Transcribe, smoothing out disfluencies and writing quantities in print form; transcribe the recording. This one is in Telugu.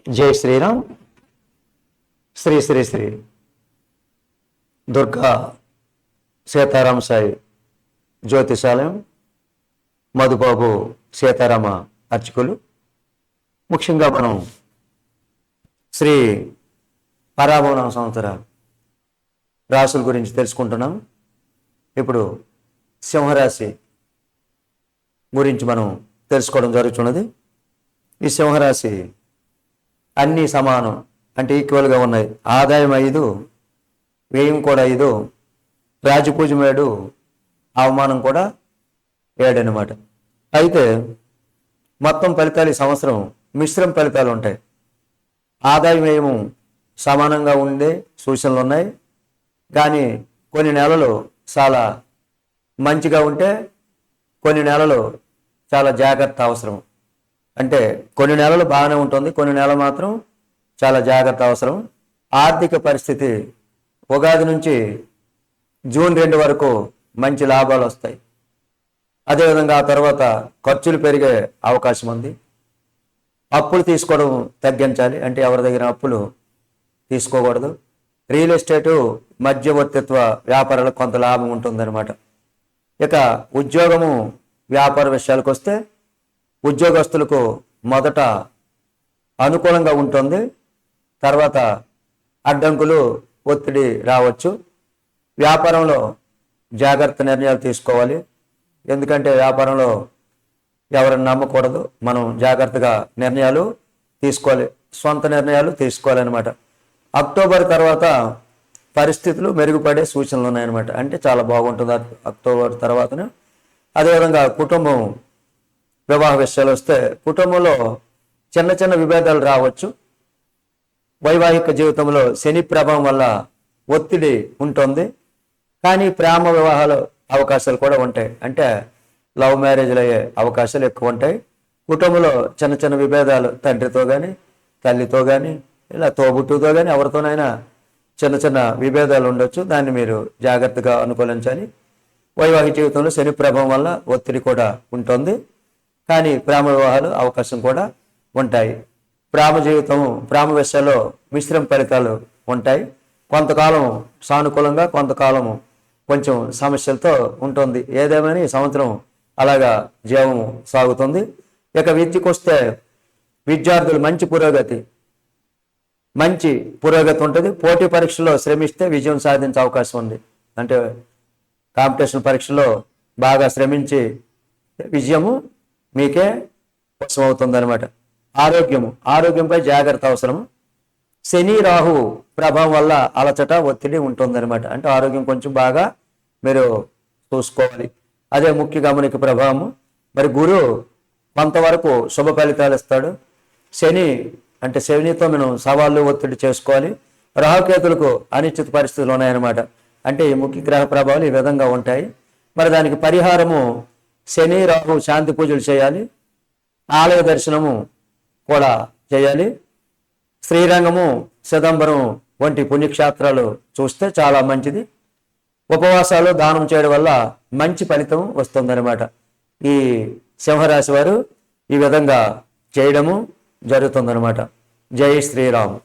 జై శ్రీరామ్. శ్రీ శ్రీ శ్రీ దుర్గా సీతారామ సాయి జ్యోతిషాలయం మధుబాబు సీతారామ అర్చకులు. ముఖ్యంగా మనం శ్రీ పరాభవన సంవత్సర రాశుల గురించి తెలుసుకుంటున్నాం. ఇప్పుడు సింహరాశి గురించి మనం తెలుసుకోవడం జరుగుతున్నది. ఈ సింహరాశి అన్నీ సమానం, అంటే ఈక్వల్గా ఉన్నాయి. ఆదాయం 5, వ్యయం కూడా 5, రాజపూజం 7, అవమానం కూడా 7 అన్నమాట. అయితే మొత్తం ఫలితాలు ఈ సంవత్సరం మిశ్రమ ఫలితాలు ఉంటాయి. ఆదాయం వ్యయము సమానంగా ఉండే సూచనలు ఉన్నాయి. కానీ కొన్ని నెలలు చాలా మంచిగా ఉంటే కొన్ని నెలలు చాలా జాగ్రత్త అవసరం. అంటే కొన్ని నెలలు బాగానే ఉంటుంది, కొన్ని నెలలు మాత్రం చాలా జాగ్రత్త అవసరం. ఆర్థిక పరిస్థితి ఉగాది నుంచి జూన్ 2 వరకు మంచి లాభాలు వస్తాయి. అదేవిధంగా ఆ తర్వాత ఖర్చులు పెరిగే అవకాశం ఉంది. అప్పులు తీసుకోవడం తగ్గించాలి, అంటే ఎవరి దగ్గర అప్పులు తీసుకోకూడదు. రియల్ ఎస్టేటు మధ్యవర్తిత్వ వ్యాపారాలకు కొంత లాభం ఉంటుందన్నమాట. ఇక ఉద్యోగము వ్యాపార విషయాలకు వస్తే ఉద్యోగస్తులకు మొదట అనుకూలంగా ఉంటుంది, తర్వాత అడ్డంకులు ఒత్తిడి రావచ్చు. వ్యాపారంలో జాగ్రత్త నిర్ణయాలు తీసుకోవాలి, ఎందుకంటే వ్యాపారంలో ఎవరిని నమ్మకూడదు. మనం జాగ్రత్తగా నిర్ణయాలు తీసుకోవాలి, సొంత నిర్ణయాలు తీసుకోవాలన్నమాట. అక్టోబర్ తర్వాత పరిస్థితులు మెరుగుపడే సూచనలు ఉన్నాయన్నమాట. అంటే చాలా బాగుంటుంది అక్టోబర్ తర్వాతనే. అదేవిధంగా కుటుంబం వివాహ విషయాలు వస్తే కుటుంబంలో చిన్న చిన్న విభేదాలు రావచ్చు. వైవాహిక జీవితంలో శని ప్రభావం వల్ల ఒత్తిడి ఉంటుంది, కానీ ప్రేమ వివాహాలు అవకాశాలు కూడా ఉంటాయి. అంటే లవ్ మ్యారేజ్లు అయ్యే అవకాశాలు ఎక్కువ ఉంటాయి. కుటుంబంలో చిన్న చిన్న విభేదాలు తండ్రితో కానీ తల్లితో కానీ ఇలా తోబుట్టుతో కానీ ఎవరితోనైనా చిన్న చిన్న విభేదాలు ఉండొచ్చు. దాన్ని మీరు జాగ్రత్తగా అనుకూలించాలి. వైవాహిక జీవితంలో శని ప్రభావం వల్ల ఒత్తిడి కూడా ఉంటుంది, కానీ ప్రేమ వివాహాలు అవకాశం కూడా ఉంటాయి. ప్రేమ విషయాల్లో మిశ్రమ ఫలితాలు ఉంటాయి. కొంతకాలం సానుకూలంగా, కొంతకాలం కొంచెం సమస్యలతో ఉంటుంది. ఏదేమైనా ఈ సంవత్సరం అలాగా జీవం సాగుతుంది. ఇక విద్యకు వస్తే విద్యార్థులు మంచి పురోగతి ఉంటుంది. పోటీ పరీక్షల్లో శ్రమిస్తే విజయం సాధించే అవకాశం ఉంది. అంటే కాంపిటీషన్ పరీక్షలో బాగా శ్రమించి విజయము మీకే కోసం అవుతుందన్నమాట. ఆరోగ్యంపై జాగ్రత్త అవసరం. శని రాహు ప్రభావం వల్ల అలచట ఒత్తిడి ఉంటుందన్నమాట. అంటే ఆరోగ్యం కొంచెం బాగా మీరు చూసుకోవాలి. అదే ముఖ్య గమనిక ప్రభావము. మరి గురువు కొంతవరకు శుభ ఫలితాలు ఇస్తాడు. శనితో మనం సవాళ్ళు ఒత్తిడి చేసుకోవాలి. రాహుకేతులకు అనిశ్చిత పరిస్థితులు ఉన్నాయన్నమాట. అంటే ఈ ముఖ్య గ్రహ ప్రభావాలు ఈ విధంగా ఉంటాయి. మరి దానికి పరిహారము శని రాహు శాంతి పూజలు చేయాలి, ఆలయ దర్శనము కూడా చేయాలి. శ్రీరంగము, చిదంబరం వంటి పుణ్యక్షేత్రాలు చూస్తే చాలా మంచిది. ఉపవాసాలు, దానం చేయడం వల్ల మంచి ఫలితం వస్తుందన్నమాట. ఈ సింహరాశి వారు ఈ విధంగా చేయడము జరుగుతుందన్నమాట. జై శ్రీరామ్.